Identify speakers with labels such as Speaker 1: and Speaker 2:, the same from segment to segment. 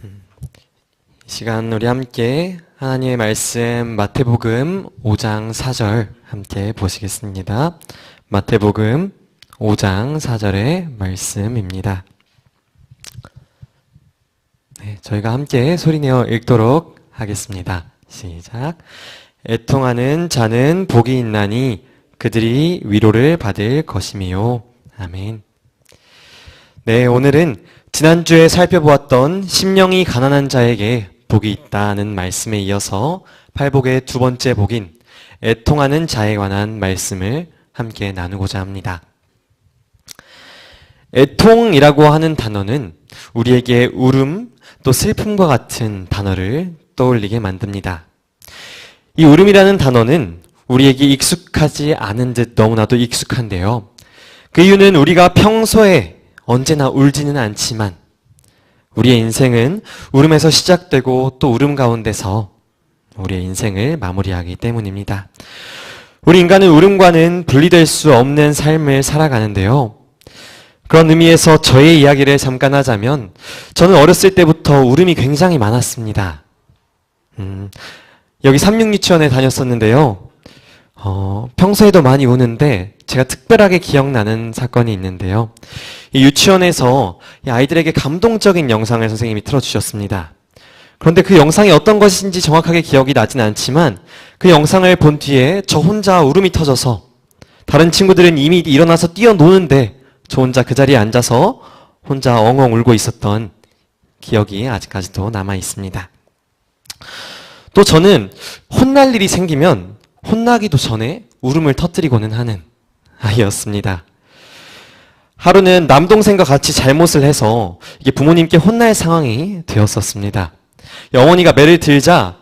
Speaker 1: 이 시간 우리 함께 하나님의 말씀 마태복음 5장 4절 함께 보시겠습니다. 마태복음 5장 4절의 말씀입니다. 네, 저희가 함께 소리내어 읽도록 하겠습니다. 시작. 애통하는 자는 복이 있나니 그들이 위로를 받을 것이미요. 아멘. 네, 오늘은 지난주에 살펴보았던 심령이 가난한 자에게 복이 있다는 말씀에 이어서 팔복의 두 번째 복인 애통하는 자에 관한 말씀을 함께 나누고자 합니다. 애통이라고 하는 단어는 우리에게 울음 또 슬픔과 같은 단어를 떠올리게 만듭니다. 이 울음이라는 단어는 우리에게 익숙하지 않은 듯 너무나도 익숙한데요. 그 이유는 우리가 평소에 언제나 울지는 않지만 우리의 인생은 울음에서 시작되고 또 울음 가운데서 우리의 인생을 마무리하기 때문입니다. 우리 인간은 울음과는 분리될 수 없는 삶을 살아가는데요. 그런 의미에서 저의 이야기를 잠깐 하자면 저는 어렸을 때부터 울음이 굉장히 많았습니다. 여기 삼육유치원에 다녔었는데요. 평소에도 많이 우는데 제가 특별하게 기억나는 사건이 있는데요. 이 유치원에서 이 아이들에게 감동적인 영상을 선생님이 틀어주셨습니다. 그런데 그 영상이 어떤 것인지 정확하게 기억이 나진 않지만 그 영상을 본 뒤에 저 혼자 울음이 터져서 다른 친구들은 이미 일어나서 뛰어노는데 저 혼자 그 자리에 앉아서 혼자 엉엉 울고 있었던 기억이 아직까지도 남아 있습니다. 또 저는 혼날 일이 생기면 혼나기도 전에 울음을 터뜨리고는 하는 아이였습니다. 하루는 남동생과 같이 잘못을 해서 이게 부모님께 혼날 상황이 되었었습니다. 어머니가 매를 들자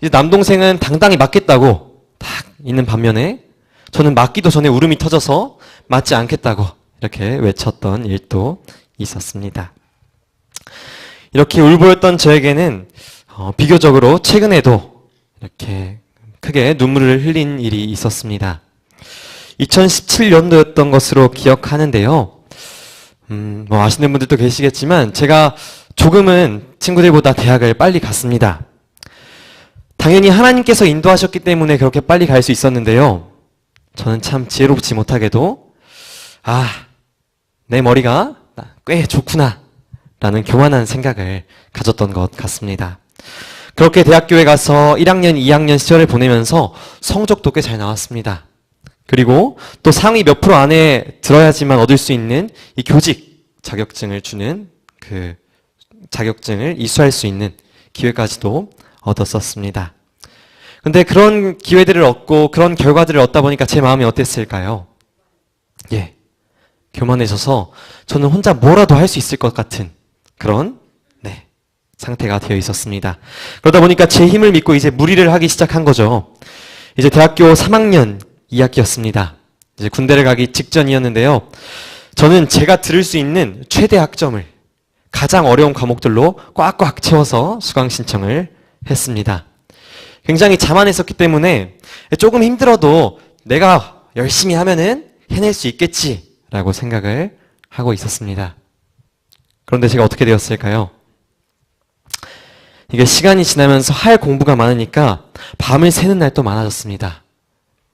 Speaker 1: 이제 남동생은 당당히 맞겠다고 딱 있는 반면에 저는 맞기도 전에 울음이 터져서 맞지 않겠다고 이렇게 외쳤던 일도 있었습니다. 이렇게 울보였던 저에게는 비교적으로 최근에도 이렇게 크게 눈물을 흘린 일이 있었습니다. 2017년도였던 것으로 기억하는데요. 아시는 분들도 계시겠지만 제가 조금은 친구들보다 대학을 빨리 갔습니다. 당연히 하나님께서 인도하셨기 때문에 그렇게 빨리 갈 수 있었는데요. 저는 참 지혜롭지 못하게도 내 머리가 꽤 좋구나 라는 교만한 생각을 가졌던 것 같습니다. 그렇게 대학교에 가서 1학년, 2학년 시절을 보내면서 성적도 꽤 잘 나왔습니다. 그리고 또 상위 몇 프로 안에 들어야지만 얻을 수 있는 이 교직 자격증을 주는 그 자격증을 이수할 수 있는 기회까지도 얻었었습니다. 근데 그런 기회들을 얻고 그런 결과들을 얻다 보니까 제 마음이 어땠을까요? 교만해져서 저는 혼자 뭐라도 할 수 있을 것 같은 그런 상태가 되어 있었습니다. 그러다 보니까 제 힘을 믿고 이제 무리를 하기 시작한 거죠. 이제 대학교 3학년 2학기였습니다. 이제 군대를 가기 직전이었는데요. 저는 제가 들을 수 있는 최대 학점을 가장 어려운 과목들로 꽉꽉 채워서 수강 신청을 했습니다. 굉장히 자만했었기 때문에 조금 힘들어도 내가 열심히 하면은 해낼 수 있겠지라고 생각을 하고 있었습니다. 그런데 제가 어떻게 되었을까요? 이게 시간이 지나면서 할 공부가 많으니까 밤을 새는 날도 많아졌습니다.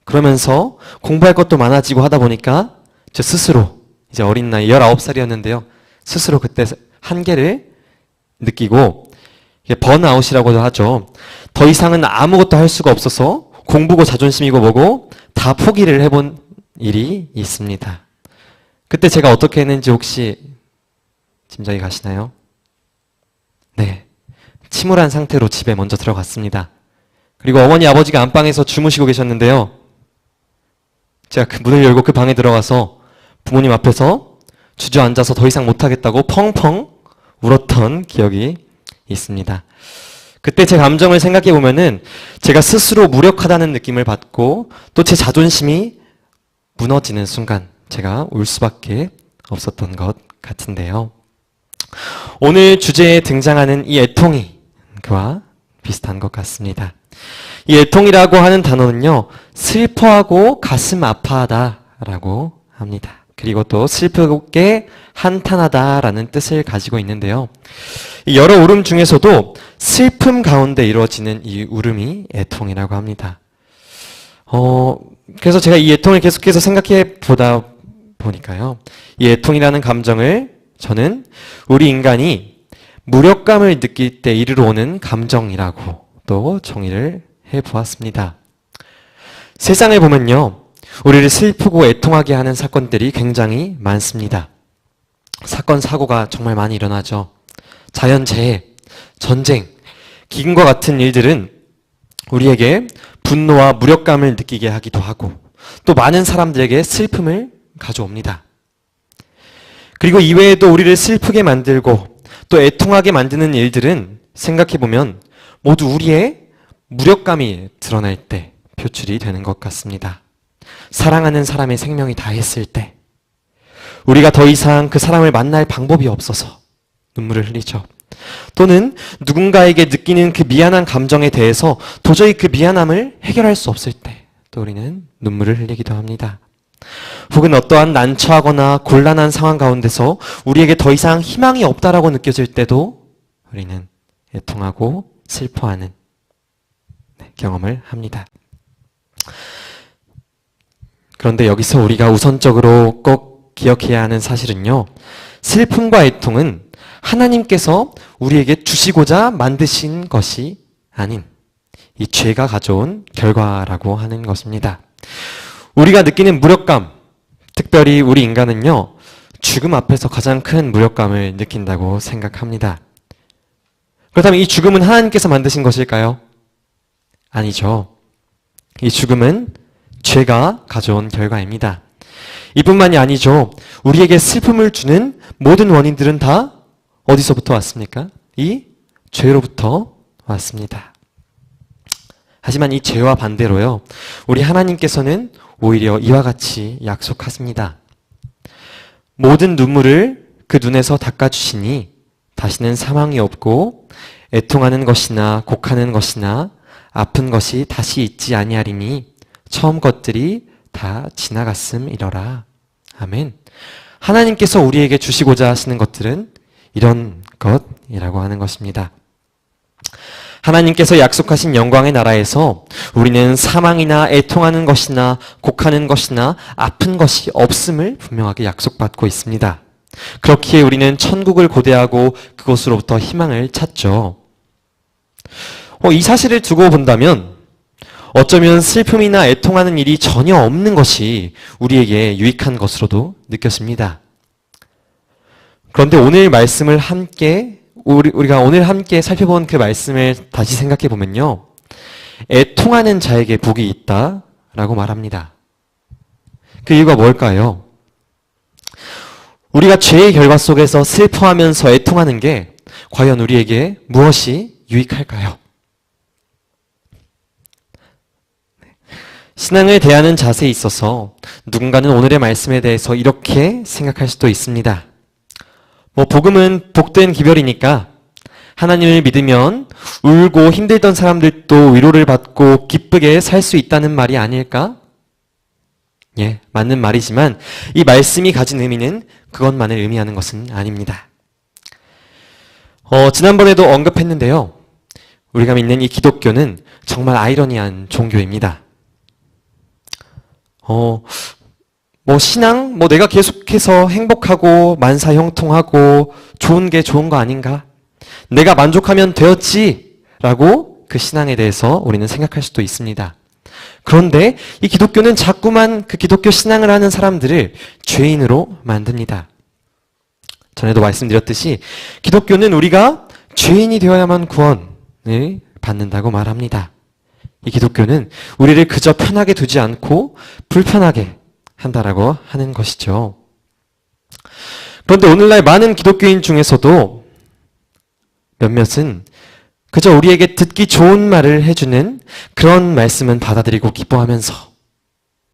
Speaker 1: 그러면서 공부할 것도 많아지고 하다 보니까 저 스스로 이제 어린 나이 19살이었는데요. 스스로 그때 한계를 느끼고 이게 번아웃이라고도 하죠. 더 이상은 아무것도 할 수가 없어서 공부고 자존심이고 뭐고 다 포기를 해본 일이 있습니다. 그때 제가 어떻게 했는지 혹시 짐작이 가시나요? 네. 침울한 상태로 집에 먼저 들어갔습니다. 그리고 어머니 아버지가 안방에서 주무시고 계셨는데요. 제가 그 문을 열고 그 방에 들어가서 부모님 앞에서 주저앉아서 더 이상 못하겠다고 펑펑 울었던 기억이 있습니다. 그때 제 감정을 생각해 보면은 제가 스스로 무력하다는 느낌을 받고 또 제 자존심이 무너지는 순간 제가 울 수밖에 없었던 것 같은데요. 오늘 주제에 등장하는 이 애통이 그와 비슷한 것 같습니다. 이 애통이라고 하는 단어는요, 슬퍼하고 가슴 아파하다라고 합니다. 그리고 또 슬프게 한탄하다라는 뜻을 가지고 있는데요. 이 여러 울음 중에서도 슬픔 가운데 이루어지는 이 울음이 애통이라고 합니다. 그래서 제가 이 애통을 계속해서 생각해 보다 보니까요. 이 애통이라는 감정을 저는 우리 인간이 무력감을 느낄 때 이르러 오는 감정이라고 또 정의를 해 보았습니다. 세상을 보면요. 우리를 슬프고 애통하게 하는 사건들이 굉장히 많습니다. 사건, 사고가 정말 많이 일어나죠. 자연재해, 전쟁, 기근과 같은 일들은 우리에게 분노와 무력감을 느끼게 하기도 하고 또 많은 사람들에게 슬픔을 가져옵니다. 그리고 이외에도 우리를 슬프게 만들고 또 애통하게 만드는 일들은 생각해보면 모두 우리의 무력감이 드러날 때 표출이 되는 것 같습니다. 사랑하는 사람의 생명이 다했을 때 우리가 더 이상 그 사람을 만날 방법이 없어서 눈물을 흘리죠. 또는 누군가에게 느끼는 그 미안한 감정에 대해서 도저히 그 미안함을 해결할 수 없을 때 또 우리는 눈물을 흘리기도 합니다. 혹은 어떠한 난처하거나 곤란한 상황 가운데서 우리에게 더 이상 희망이 없다라고 느껴질 때도 우리는 애통하고 슬퍼하는 경험을 합니다. 그런데 여기서 우리가 우선적으로 꼭 기억해야 하는 사실은요. 슬픔과 애통은 하나님께서 우리에게 주시고자 만드신 것이 아닌 이 죄가 가져온 결과라고 하는 것입니다. 우리가 느끼는 무력감, 특별히 우리 인간은요. 죽음 앞에서 가장 큰 무력감을 느낀다고 생각합니다. 그렇다면 이 죽음은 하나님께서 만드신 것일까요? 아니죠. 이 죽음은 죄가 가져온 결과입니다. 이뿐만이 아니죠. 우리에게 슬픔을 주는 모든 원인들은 다 어디서부터 왔습니까? 이 죄로부터 왔습니다. 하지만 이 죄와 반대로요. 우리 하나님께서는 오히려 이와 같이 약속하십니다. 모든 눈물을 그 눈에서 닦아주시니 다시는 사망이 없고 애통하는 것이나 곡하는 것이나 아픈 것이 다시 있지 아니하리니 처음 것들이 다 지나갔음이러라. 아멘. 하나님께서 우리에게 주시고자 하시는 것들은 이런 것이라고 하는 것입니다. 하나님께서 약속하신 영광의 나라에서 우리는 사망이나 애통하는 것이나 곡하는 것이나 아픈 것이 없음을 분명하게 약속받고 있습니다. 그렇기에 우리는 천국을 고대하고 그곳으로부터 희망을 찾죠. 이 사실을 두고 본다면 어쩌면 슬픔이나 애통하는 일이 전혀 없는 것이 우리에게 유익한 것으로도 느껴집니다. 그런데 오늘 말씀을 우리가 오늘 함께 살펴본 그 말씀을 다시 생각해 보면요. 애통하는 자에게 복이 있다라고 말합니다. 그 이유가 뭘까요? 우리가 죄의 결과 속에서 슬퍼하면서 애통하는 게 과연 우리에게 무엇이 유익할까요? 신앙을 대하는 자세에 있어서 누군가는 오늘의 말씀에 대해서 이렇게 생각할 수도 있습니다. 복음은 복된 기별이니까 하나님을 믿으면 울고 힘들던 사람들도 위로를 받고 기쁘게 살 수 있다는 말이 아닐까? 예, 맞는 말이지만 이 말씀이 가진 의미는 그것만을 의미하는 것은 아닙니다. 지난번에도 언급했는데요. 우리가 믿는 이 기독교는 정말 아이러니한 종교입니다. 신앙? 내가 계속해서 행복하고 만사 형통하고 좋은 게 좋은 거 아닌가? 내가 만족하면 되었지! 라고 그 신앙에 대해서 우리는 생각할 수도 있습니다. 그런데 이 기독교는 자꾸만 그 기독교 신앙을 하는 사람들을 죄인으로 만듭니다. 전에도 말씀드렸듯이 기독교는 우리가 죄인이 되어야만 구원을 받는다고 말합니다. 이 기독교는 우리를 그저 편하게 두지 않고 불편하게 한다라고 하는 것이죠. 그런데 오늘날 많은 기독교인 중에서도 몇몇은 그저 우리에게 듣기 좋은 말을 해주는 그런 말씀은 받아들이고 기뻐하면서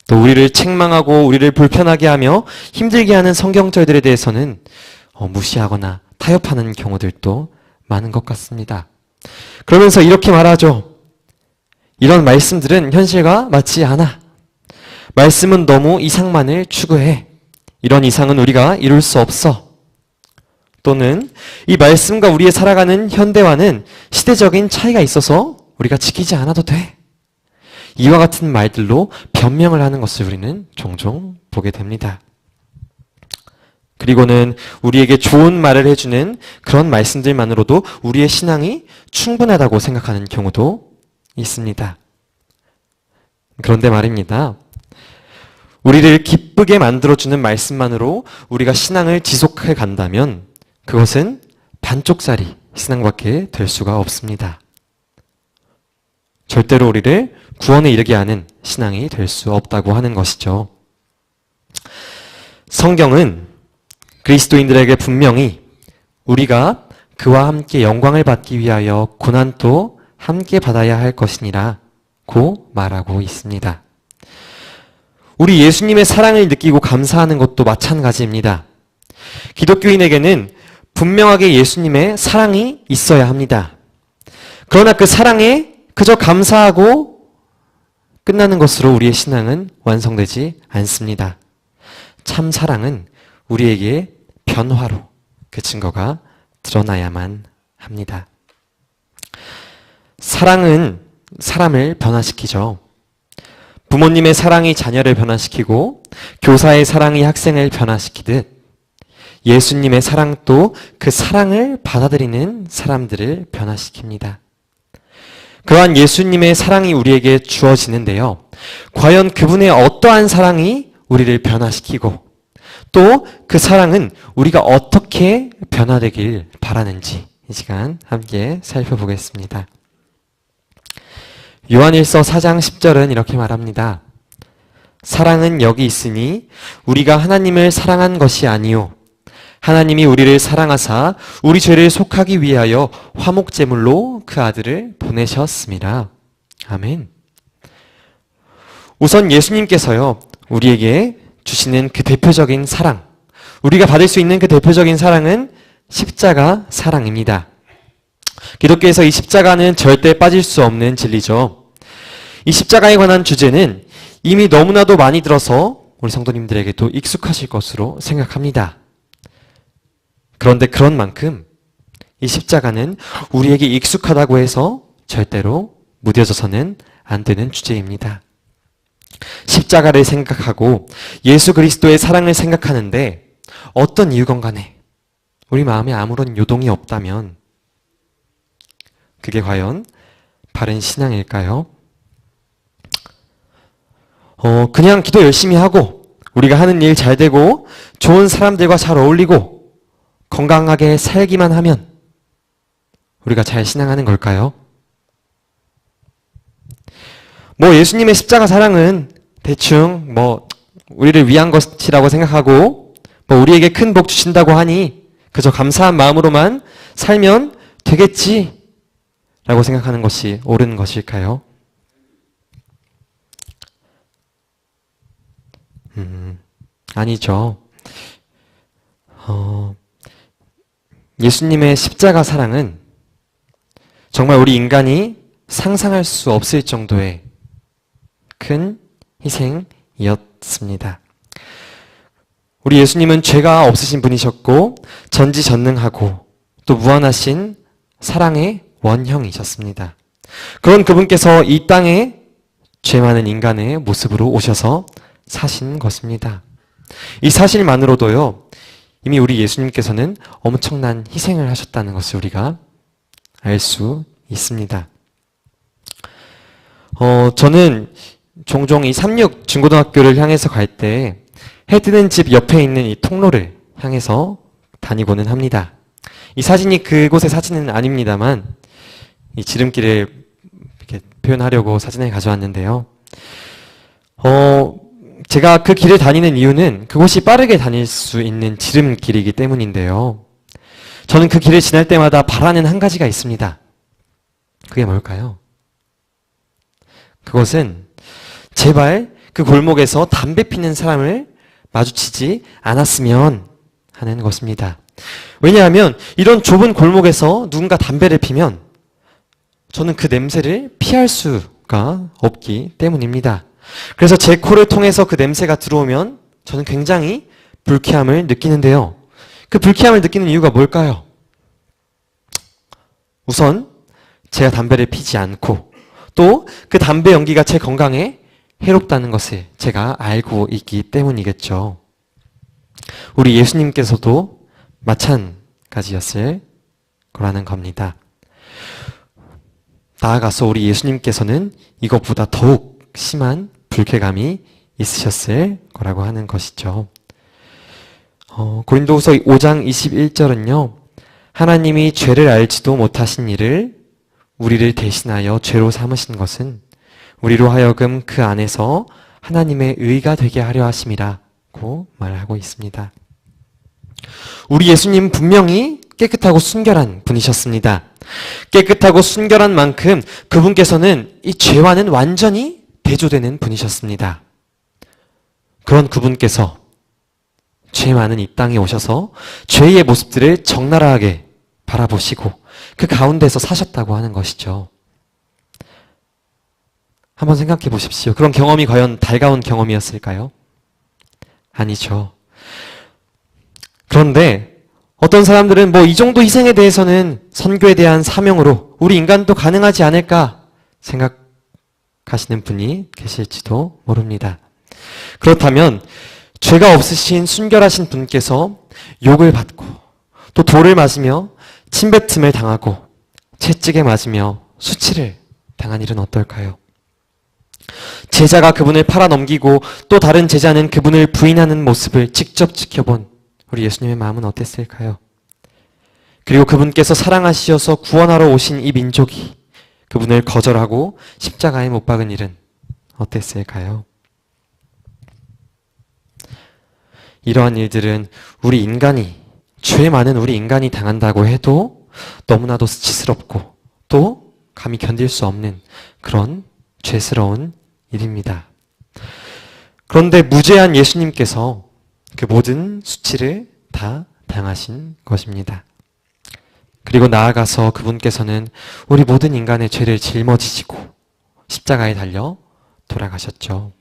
Speaker 1: 또 우리를 책망하고 우리를 불편하게 하며 힘들게 하는 성경절들에 대해서는 무시하거나 타협하는 경우들도 많은 것 같습니다. 그러면서 이렇게 말하죠. 이런 말씀들은 현실과 맞지 않아. 말씀은 너무 이상만을 추구해. 이런 이상은 우리가 이룰 수 없어. 또는 이 말씀과 우리의 살아가는 현대화는 시대적인 차이가 있어서 우리가 지키지 않아도 돼. 이와 같은 말들로 변명을 하는 것을 우리는 종종 보게 됩니다. 그리고는 우리에게 좋은 말을 해주는 그런 말씀들만으로도 우리의 신앙이 충분하다고 생각하는 경우도 있습니다. 그런데 말입니다. 우리를 기쁘게 만들어주는 말씀만으로 우리가 신앙을 지속해 간다면 그것은 반쪽짜리 신앙밖에 될 수가 없습니다. 절대로 우리를 구원에 이르게 하는 신앙이 될 수 없다고 하는 것이죠. 성경은 그리스도인들에게 분명히 우리가 그와 함께 영광을 받기 위하여 고난도 함께 받아야 할 것이니라고 말하고 있습니다. 우리 예수님의 사랑을 느끼고 감사하는 것도 마찬가지입니다. 기독교인에게는 분명하게 예수님의 사랑이 있어야 합니다. 그러나 그 사랑에 그저 감사하고 끝나는 것으로 우리의 신앙은 완성되지 않습니다. 참 사랑은 우리에게 변화로 그 증거가 드러나야만 합니다. 사랑은 사람을 변화시키죠. 부모님의 사랑이 자녀를 변화시키고 교사의 사랑이 학생을 변화시키듯 예수님의 사랑도 그 사랑을 받아들이는 사람들을 변화시킵니다. 그러한 예수님의 사랑이 우리에게 주어지는데요. 과연 그분의 어떠한 사랑이 우리를 변화시키고 또 그 사랑은 우리가 어떻게 변화되길 바라는지 이 시간 함께 살펴보겠습니다. 요한일서 4장 10절은 이렇게 말합니다. 사랑은 여기 있으니 우리가 하나님을 사랑한 것이 아니요 하나님이 우리를 사랑하사 우리 죄를 속하기 위하여 화목제물로 그 아들을 보내셨습니다. 아멘. 우선 예수님께서요, 우리에게 주시는 그 대표적인 사랑, 우리가 받을 수 있는 그 대표적인 사랑은 십자가 사랑입니다. 기독교에서 이 십자가는 절대 빠질 수 없는 진리죠. 이 십자가에 관한 주제는 이미 너무나도 많이 들어서 우리 성도님들에게도 익숙하실 것으로 생각합니다. 그런데 그런 만큼 이 십자가는 우리에게 익숙하다고 해서 절대로 무뎌져서는 안 되는 주제입니다. 십자가를 생각하고 예수 그리스도의 사랑을 생각하는데 어떤 이유건 간에 우리 마음에 아무런 요동이 없다면 그게 과연 바른 신앙일까요? 그냥 기도 열심히 하고 우리가 하는 일 잘 되고 좋은 사람들과 잘 어울리고 건강하게 살기만 하면 우리가 잘 신앙하는 걸까요? 예수님의 십자가 사랑은 대충 우리를 위한 것이라고 생각하고 우리에게 큰 복 주신다고 하니 그저 감사한 마음으로만 살면 되겠지 라고 생각하는 것이 옳은 것일까요? 아니죠. 예수님의 십자가 사랑은 정말 우리 인간이 상상할 수 없을 정도의 큰 희생이었습니다. 우리 예수님은 죄가 없으신 분이셨고 전지전능하고 또 무한하신 사랑의 원형이셨습니다. 그런 그분께서 이 땅에 죄 많은 인간의 모습으로 오셔서 사신 것입니다. 이 사실만으로도요, 이미 우리 예수님께서는 엄청난 희생을 하셨다는 것을 우리가 알 수 있습니다. 저는 종종 이 삼육 중고등학교를 향해서 갈 때 해 뜨는 집 옆에 있는 이 통로를 향해서 다니고는 합니다. 이 사진이 그곳의 사진은 아닙니다만 이 지름길을 이렇게 표현하려고 사진을 가져왔는데요. 제가 그 길을 다니는 이유는 그곳이 빠르게 다닐 수 있는 지름길이기 때문인데요. 저는 그 길을 지날 때마다 바라는 한 가지가 있습니다. 그게 뭘까요? 그것은 제발 그 골목에서 담배 피는 사람을 마주치지 않았으면 하는 것입니다. 왜냐하면 이런 좁은 골목에서 누군가 담배를 피면 저는 그 냄새를 피할 수가 없기 때문입니다. 그래서 제 코를 통해서 그 냄새가 들어오면 저는 굉장히 불쾌함을 느끼는데요. 그 불쾌함을 느끼는 이유가 뭘까요? 우선 제가 담배를 피지 않고 또 그 담배 연기가 제 건강에 해롭다는 것을 제가 알고 있기 때문이겠죠. 우리 예수님께서도 마찬가지였을 거라는 겁니다. 나아가서 우리 예수님께서는 이것보다 더욱 심한 불쾌감이 있으셨을 거라고 하는 것이죠. 고린도후서 5장 21절은요. 하나님이 죄를 알지도 못하신 이를 우리를 대신하여 죄로 삼으신 것은 우리로 하여금 그 안에서 하나님의 의가 되게 하려 하심이라고 말하고 있습니다. 우리 예수님 분명히 깨끗하고 순결한 분이셨습니다. 깨끗하고 순결한 만큼 그분께서는 이 죄와는 완전히 대조되는 분이셨습니다. 그런 그분께서 죄 많은 이 땅에 오셔서 죄의 모습들을 적나라하게 바라보시고 그 가운데서 사셨다고 하는 것이죠. 한번 생각해 보십시오. 그런 경험이 과연 달가운 경험이었을까요? 아니죠. 그런데 어떤 사람들은 이 정도 희생에 대해서는 선교에 대한 사명으로 우리 인간도 가능하지 않을까 생각하시는 분이 계실지도 모릅니다. 그렇다면 죄가 없으신 순결하신 분께서 욕을 받고 또 돌을 맞으며 침뱉음을 당하고 채찍에 맞으며 수치를 당한 일은 어떨까요? 제자가 그분을 팔아넘기고 또 다른 제자는 그분을 부인하는 모습을 직접 지켜본 우리 예수님의 마음은 어땠을까요? 그리고 그분께서 사랑하시어서 구원하러 오신 이 민족이 그분을 거절하고 십자가에 못 박은 일은 어땠을까요? 이러한 일들은 우리 인간이, 죄 많은 우리 인간이 당한다고 해도 너무나도 수치스럽고 또 감히 견딜 수 없는 그런 죄스러운 일입니다. 그런데 무죄한 예수님께서 그 모든 수치를 다 당하신 것입니다. 그리고 나아가서 그분께서는 우리 모든 인간의 죄를 짊어지시고 십자가에 달려 돌아가셨죠.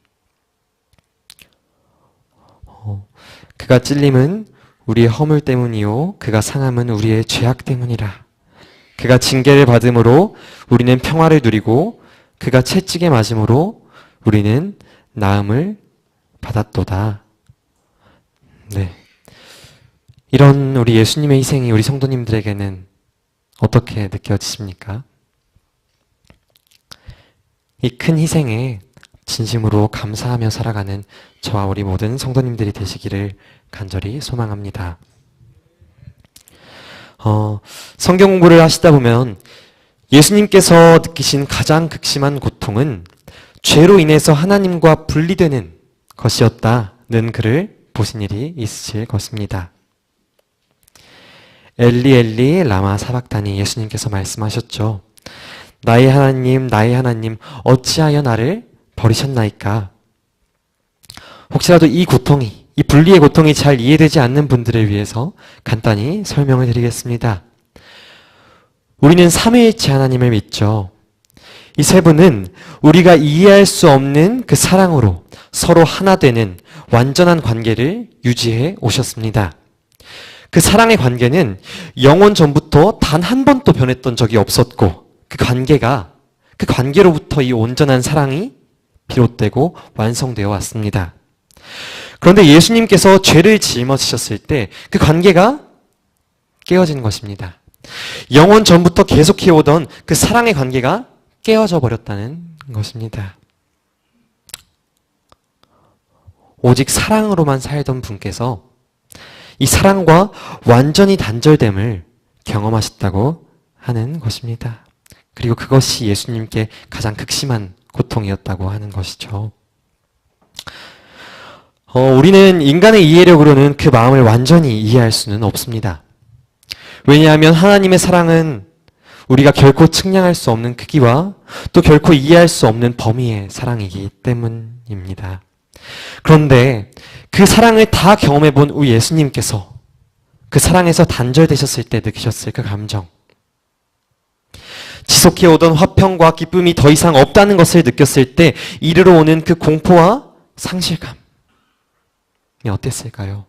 Speaker 1: 그가 찔림은 우리의 허물 때문이요 그가 상함은 우리의 죄악 때문이라. 그가 징계를 받음으로 우리는 평화를 누리고 그가 채찍에 맞음으로 우리는 나음을 받았도다. 네. 이런 우리 예수님의 희생이 우리 성도님들에게는 어떻게 느껴지십니까? 이 큰 희생에 진심으로 감사하며 살아가는 저와 우리 모든 성도님들이 되시기를 간절히 소망합니다. 성경 공부를 하시다 보면 예수님께서 느끼신 가장 극심한 고통은 죄로 인해서 하나님과 분리되는 것이었다는 글을 보신 일이 있으실 것입니다. 엘리 엘리 라마 사박다니 예수님께서 말씀하셨죠. 나의 하나님 어찌하여 나를 버리셨나이까? 혹시라도 이 고통이, 이 분리의 고통이 잘 이해되지 않는 분들을 위해서 간단히 설명을 드리겠습니다. 우리는 삼위일체 하나님을 믿죠. 이 세 분은 우리가 이해할 수 없는 그 사랑으로 서로 하나 되는 완전한 관계를 유지해 오셨습니다. 그 사랑의 관계는 영원 전부터 단 한 번도 변했던 적이 없었고 그 관계로부터 이 온전한 사랑이 비롯되고 완성되어 왔습니다. 그런데 예수님께서 죄를 짊어지셨을 때 그 관계가 깨어진 것입니다. 영원 전부터 계속해오던 그 사랑의 관계가 깨어져 버렸다는 것입니다. 오직 사랑으로만 살던 분께서 이 사랑과 완전히 단절됨을 경험하셨다고 하는 것입니다. 그리고 그것이 예수님께 가장 극심한 고통이었다고 하는 것이죠. 우리는 인간의 이해력으로는 그 마음을 완전히 이해할 수는 없습니다. 왜냐하면 하나님의 사랑은 우리가 결코 측량할 수 없는 크기와 또 결코 이해할 수 없는 범위의 사랑이기 때문입니다. 그런데 그 사랑을 다 경험해 본 우리 예수님께서 그 사랑에서 단절되셨을 때 느끼셨을 그 감정, 지속해 오던 화평과 기쁨이 더 이상 없다는 것을 느꼈을 때 이르러 오는 그 공포와 상실감이 어땠을까요?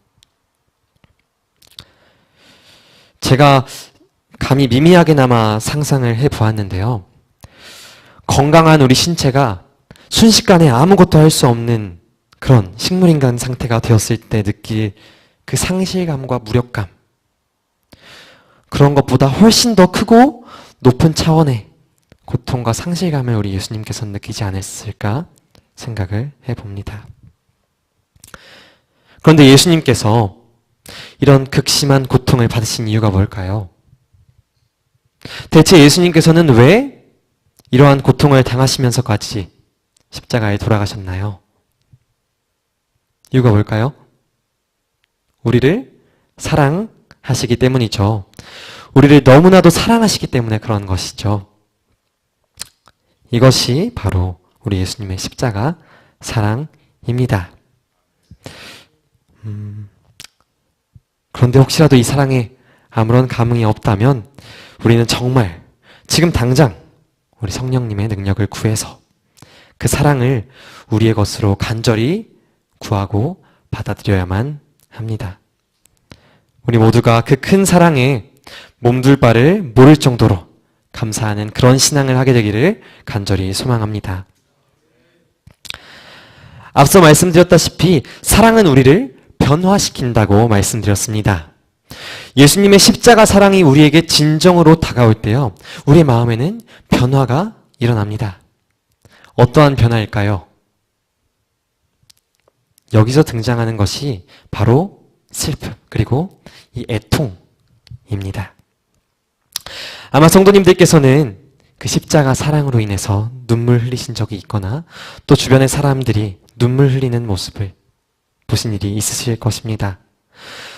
Speaker 1: 제가 감히 미미하게나마 상상을 해보았는데요. 건강한 우리 신체가 순식간에 아무것도 할 수 없는 그런 식물인간 상태가 되었을 때 느낄 그 상실감과 무력감, 그런 것보다 훨씬 더 크고 높은 차원의 고통과 상실감을 우리 예수님께서는 느끼지 않았을까 생각을 해봅니다. 그런데 예수님께서 이런 극심한 고통을 받으신 이유가 뭘까요? 대체 예수님께서는 왜 이러한 고통을 당하시면서까지 십자가에 돌아가셨나요? 이유가 뭘까요? 우리를 사랑하시기 때문이죠. 우리를 너무나도 사랑하시기 때문에 그런 것이죠. 이것이 바로 우리 예수님의 십자가 사랑입니다. 그런데 혹시라도 이 사랑에 아무런 감흥이 없다면 우리는 정말 지금 당장 우리 성령님의 능력을 구해서 그 사랑을 우리의 것으로 간절히 구하고 받아들여야만 합니다. 우리 모두가 그 큰 사랑에 몸둘 바를 모를 정도로 감사하는 그런 신앙을 하게 되기를 간절히 소망합니다. 앞서 말씀드렸다시피 사랑은 우리를 변화시킨다고 말씀드렸습니다. 예수님의 십자가 사랑이 우리에게 진정으로 다가올 때요, 우리의 마음에는 변화가 일어납니다. 어떠한 변화일까요? 여기서 등장하는 것이 바로 슬픔, 그리고 이 애통입니다. 아마 성도님들께서는 그 십자가 사랑으로 인해서 눈물 흘리신 적이 있거나 또 주변의 사람들이 눈물 흘리는 모습을 보신 일이 있으실 것입니다.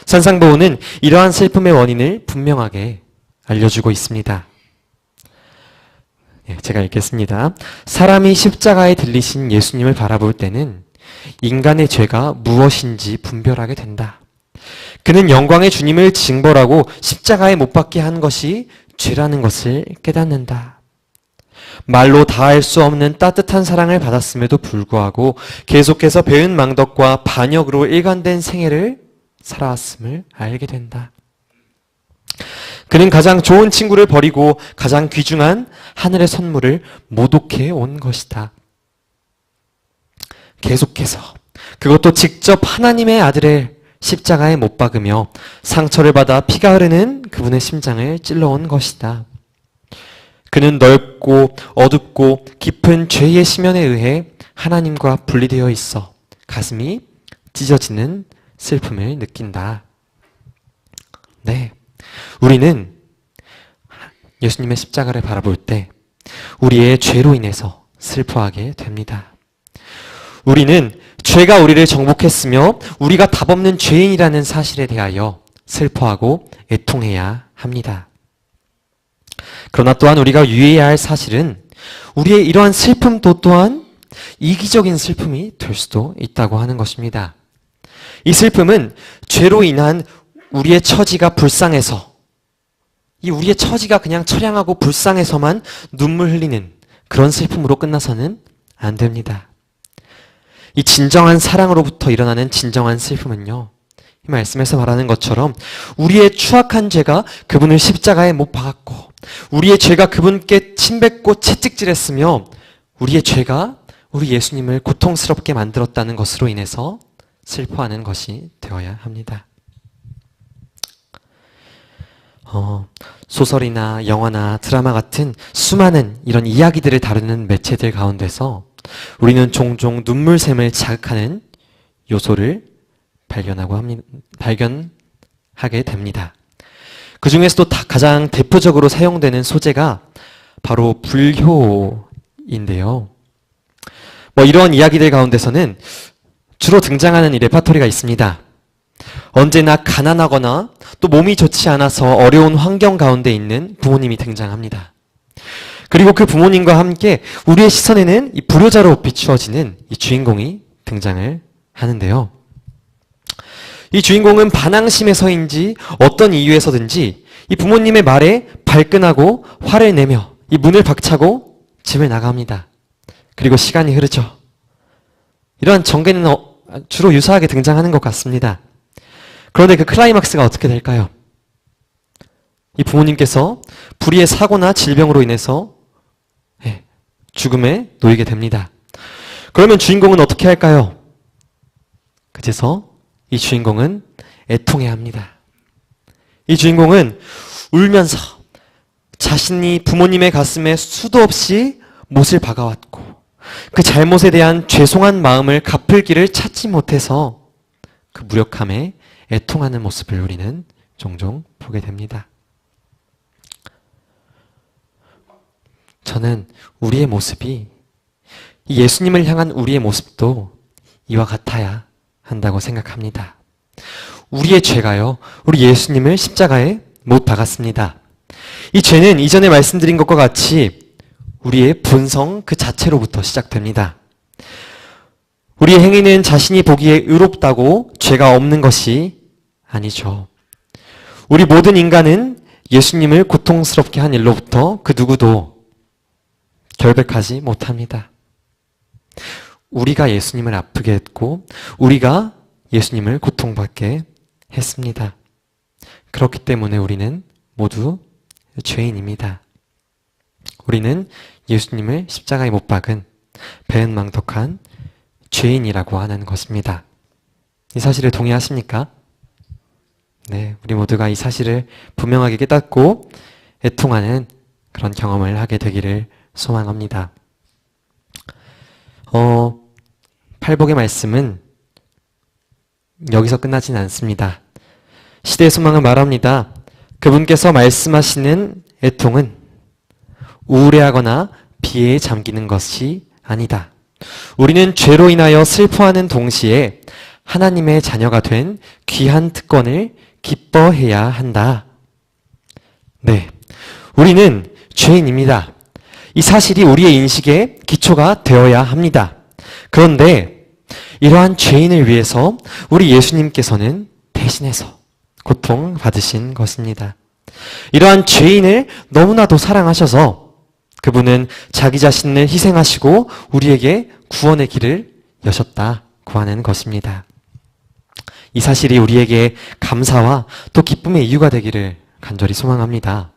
Speaker 1: 산상보훈은 이러한 슬픔의 원인을 분명하게 알려주고 있습니다. 제가 읽겠습니다. 사람이 십자가에 들리신 예수님을 바라볼 때는 인간의 죄가 무엇인지 분별하게 된다. 그는 영광의 주님을 징벌하고 십자가에 못 박게 한 것이 죄라는 것을 깨닫는다. 말로 다할 수 없는 따뜻한 사랑을 받았음에도 불구하고 계속해서 배은 망덕과 반역으로 일관된 생애를 살아왔음을 알게 된다. 그는 가장 좋은 친구를 버리고 가장 귀중한 하늘의 선물을 모독해 온 것이다. 계속해서 그것도 직접 하나님의 아들의 십자가에 못 박으며 상처를 받아 피가 흐르는 그분의 심장을 찔러온 것이다. 그는 넓고 어둡고 깊은 죄의 심연에 의해 하나님과 분리되어 있어 가슴이 찢어지는 슬픔을 느낀다. 네, 우리는 예수님의 십자가를 바라볼 때 우리의 죄로 인해서 슬퍼하게 됩니다. 우리는 죄가 우리를 정복했으며 우리가 답없는 죄인이라는 사실에 대하여 슬퍼하고 애통해야 합니다. 그러나 또한 우리가 유의해야 할 사실은 우리의 이러한 슬픔도 또한 이기적인 슬픔이 될 수도 있다고 하는 것입니다. 이 슬픔은 죄로 인한 우리의 처지가 불쌍해서, 이 우리의 처지가 그냥 처량하고 불쌍해서만 눈물 흘리는 그런 슬픔으로 끝나서는 안 됩니다. 이 진정한 사랑으로부터 일어나는 진정한 슬픔은요, 이 말씀에서 말하는 것처럼 우리의 추악한 죄가 그분을 십자가에 못 박았고 우리의 죄가 그분께 침뱉고 채찍질했으며 우리의 죄가 우리 예수님을 고통스럽게 만들었다는 것으로 인해서 슬퍼하는 것이 되어야 합니다. 소설이나 영화나 드라마 같은 수많은 이런 이야기들을 다루는 매체들 가운데서 우리는 종종 눈물샘을 자극하는 요소를 발견하게 됩니다. 그 중에서도 가장 대표적으로 사용되는 소재가 바로 불효인데요. 이런 이야기들 가운데서는 주로 등장하는 이 레파토리가 있습니다. 언제나 가난하거나 또 몸이 좋지 않아서 어려운 환경 가운데 있는 부모님이 등장합니다. 그리고 그 부모님과 함께 우리의 시선에는 이 불효자로 비추어지는 이 주인공이 등장을 하는데요. 이 주인공은 반항심에서인지 어떤 이유에서든지 이 부모님의 말에 발끈하고 화를 내며 이 문을 박차고 집을 나갑니다. 그리고 시간이 흐르죠. 이러한 전개는 주로 유사하게 등장하는 것 같습니다. 그런데 그 클라이막스가 어떻게 될까요? 이 부모님께서 불의의 사고나 질병으로 인해서 죽음에 놓이게 됩니다. 그러면 주인공은 어떻게 할까요? 그제서 이 주인공은 애통해야 합니다. 이 주인공은 울면서 자신이 부모님의 가슴에 수도 없이 못을 박아왔고 그 잘못에 대한 죄송한 마음을 갚을 길을 찾지 못해서 그 무력함에 애통하는 모습을 우리는 종종 보게 됩니다. 저는 우리의 모습이 이 예수님을 향한 우리의 모습도 이와 같아야 한다고 생각합니다. 우리의 죄가요, 우리 예수님을 십자가에 못 박았습니다. 이 죄는 이전에 말씀드린 것과 같이 우리의 본성 그 자체로부터 시작됩니다. 우리의 행위는 자신이 보기에 의롭다고 죄가 없는 것이 아니죠. 우리 모든 인간은 예수님을 고통스럽게 한 일로부터 그 누구도 결백하지 못합니다. 우리가 예수님을 아프게 했고 우리가 예수님을 고통받게 했습니다. 그렇기 때문에 우리는 모두 죄인입니다. 우리는 예수님을 십자가에 못 박은 배은망덕한 죄인이라고 하는 것입니다. 이 사실에 동의하십니까? 네, 우리 모두가 이 사실을 분명하게 깨닫고 애통하는 그런 경험을 하게 되기를 소망합니다. 팔복의 말씀은 여기서 끝나진 않습니다. 시대의 소망은 말합니다. 그분께서 말씀하시는 애통은 우울해하거나 비애에 잠기는 것이 아니다. 우리는 죄로 인하여 슬퍼하는 동시에 하나님의 자녀가 된 귀한 특권을 기뻐해야 한다. 네, 우리는 죄인입니다. 이 사실이 우리의 인식의 기초가 되어야 합니다. 그런데 이러한 죄인을 위해서 우리 예수님께서는 대신해서 고통받으신 것입니다. 이러한 죄인을 너무나도 사랑하셔서 그분은 자기 자신을 희생하시고 우리에게 구원의 길을 여셨다고 하는 것입니다. 이 사실이 우리에게 감사와 또 기쁨의 이유가 되기를 간절히 소망합니다.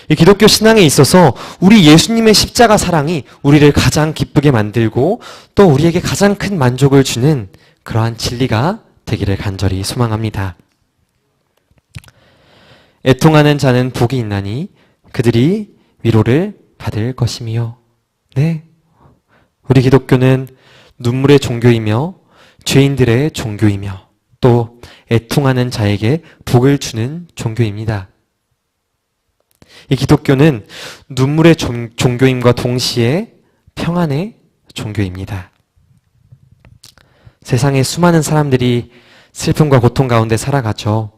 Speaker 1: 이 기독교 신앙에 있어서 우리 예수님의 십자가 사랑이 우리를 가장 기쁘게 만들고 또 우리에게 가장 큰 만족을 주는 그러한 진리가 되기를 간절히 소망합니다. 애통하는 자는 복이 있나니 그들이 위로를 받을 것이며, 네, 우리 기독교는 눈물의 종교이며 죄인들의 종교이며 또 애통하는 자에게 복을 주는 종교입니다. 이 기독교는 눈물의 종교임과 동시에 평안의 종교입니다. 세상에 수많은 사람들이 슬픔과 고통 가운데 살아가죠.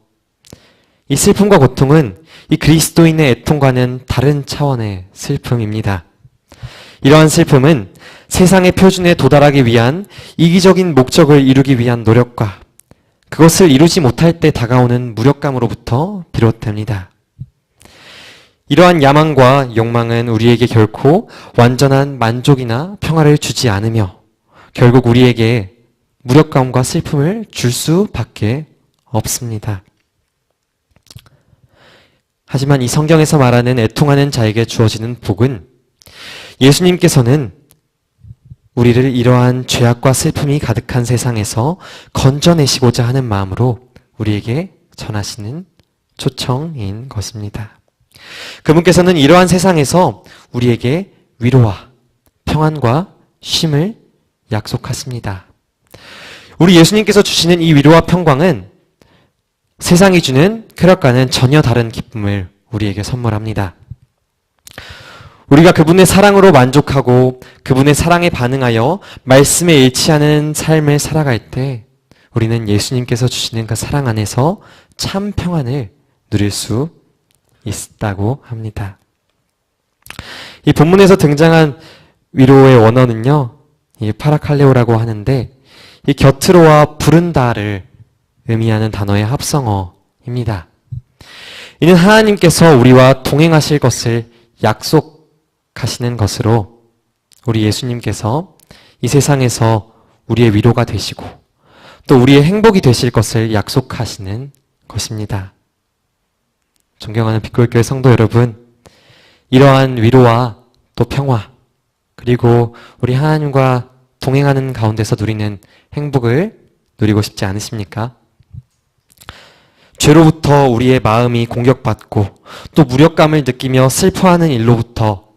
Speaker 1: 이 슬픔과 고통은 이 그리스도인의 애통과는 다른 차원의 슬픔입니다. 이러한 슬픔은 세상의 표준에 도달하기 위한 이기적인 목적을 이루기 위한 노력과 그것을 이루지 못할 때 다가오는 무력감으로부터 비롯됩니다. 이러한 야망과 욕망은 우리에게 결코 완전한 만족이나 평화를 주지 않으며 결국 우리에게 무력감과 슬픔을 줄 수밖에 없습니다. 하지만 이 성경에서 말하는 애통하는 자에게 주어지는 복은 예수님께서는 우리를 이러한 죄악과 슬픔이 가득한 세상에서 건져내시고자 하는 마음으로 우리에게 전하시는 초청인 것입니다. 그분께서는 이러한 세상에서 우리에게 위로와 평안과 쉼을 약속하십니다. 우리 예수님께서 주시는 이 위로와 평강은 세상이 주는 쾌락과는 전혀 다른 기쁨을 우리에게 선물합니다. 우리가 그분의 사랑으로 만족하고 그분의 사랑에 반응하여 말씀에 일치하는 삶을 살아갈 때 우리는 예수님께서 주시는 그 사랑 안에서 참 평안을 누릴 수 있다고 합니다. 이 본문에서 등장한 위로의 원어는요, 이 파라칼레오라고 하는데 이 곁으로와 부른다를 의미하는 단어의 합성어입니다. 이는 하나님께서 우리와 동행하실 것을 약속하시는 것으로 우리 예수님께서 이 세상에서 우리의 위로가 되시고 또 우리의 행복이 되실 것을 약속하시는 것입니다. 존경하는 빛골교회 성도 여러분, 이러한 위로와 또 평화, 그리고 우리 하나님과 동행하는 가운데서 누리는 행복을 누리고 싶지 않으십니까? 죄로부터 우리의 마음이 공격받고 또 무력감을 느끼며 슬퍼하는 일로부터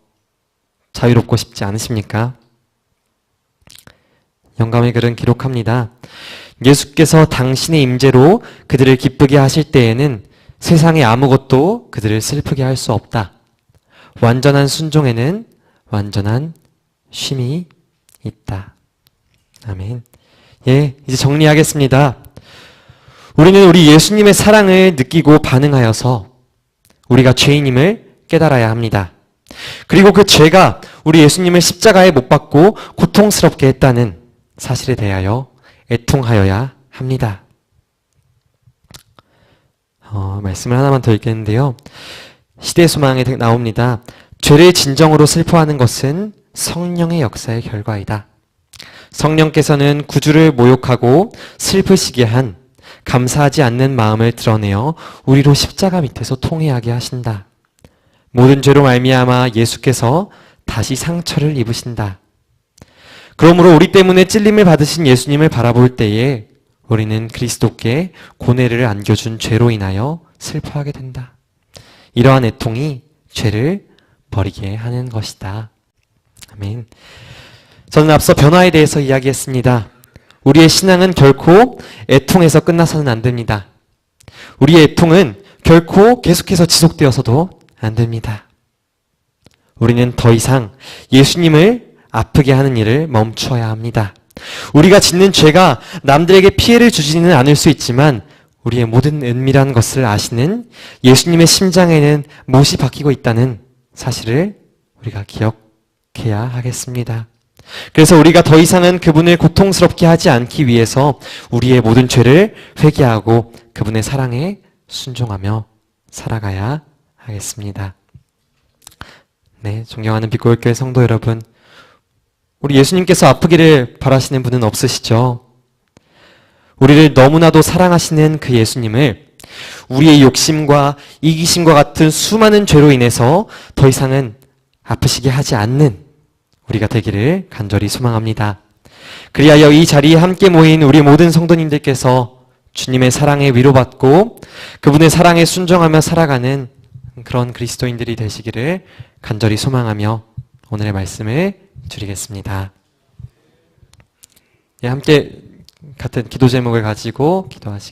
Speaker 1: 자유롭고 싶지 않으십니까? 영감의 글은 기록합니다. 예수께서 당신의 임재로 그들을 기쁘게 하실 때에는 세상에 아무것도 그들을 슬프게 할 수 없다. 완전한 순종에는 완전한 쉼이 있다. 아멘. 예, 이제 정리하겠습니다. 우리는 우리 예수님의 사랑을 느끼고 반응하여서 우리가 죄인임을 깨달아야 합니다. 그리고 그 죄가 우리 예수님을 십자가에 못 박고 고통스럽게 했다는 사실에 대하여 애통하여야 합니다. 말씀을 하나만 더 읽겠는데요. 시대 소망에 나옵니다. 죄를 진정으로 슬퍼하는 것은 성령의 역사의 결과이다. 성령께서는 구주를 모욕하고 슬프시게 한 감사하지 않는 마음을 드러내어 우리로 십자가 밑에서 통회하게 하신다. 모든 죄로 말미암아 예수께서 다시 상처를 입으신다. 그러므로 우리 때문에 찔림을 받으신 예수님을 바라볼 때에 우리는 그리스도께 고뇌를 안겨준 죄로 인하여 슬퍼하게 된다. 이러한 애통이 죄를 버리게 하는 것이다. 아멘. 저는 앞서 변화에 대해서 이야기했습니다. 우리의 신앙은 결코 애통에서 끝나서는 안 됩니다. 우리의 애통은 결코 계속해서 지속되어서도 안 됩니다. 우리는 더 이상 예수님을 아프게 하는 일을 멈추어야 합니다. 우리가 짓는 죄가 남들에게 피해를 주지는 않을 수 있지만 우리의 모든 은밀한 것을 아시는 예수님의 심장에는 못이 박히고 있다는 사실을 우리가 기억해야 하겠습니다. 그래서 우리가 더 이상은 그분을 고통스럽게 하지 않기 위해서 우리의 모든 죄를 회개하고 그분의 사랑에 순종하며 살아가야 하겠습니다. 네, 존경하는 빛골교회 성도 여러분, 우리 예수님께서 아프기를 바라시는 분은 없으시죠? 우리를 너무나도 사랑하시는 그 예수님을 우리의 욕심과 이기심과 같은 수많은 죄로 인해서 더 이상은 아프시게 하지 않는 우리가 되기를 간절히 소망합니다. 그리하여 이 자리에 함께 모인 우리 모든 성도님들께서 주님의 사랑에 위로받고 그분의 사랑에 순종하며 살아가는 그런 그리스도인들이 되시기를 간절히 소망하며 오늘의 말씀을 드리겠습니다. 예, 함께 같은 기도 제목을 가지고 기도하시겠습니다.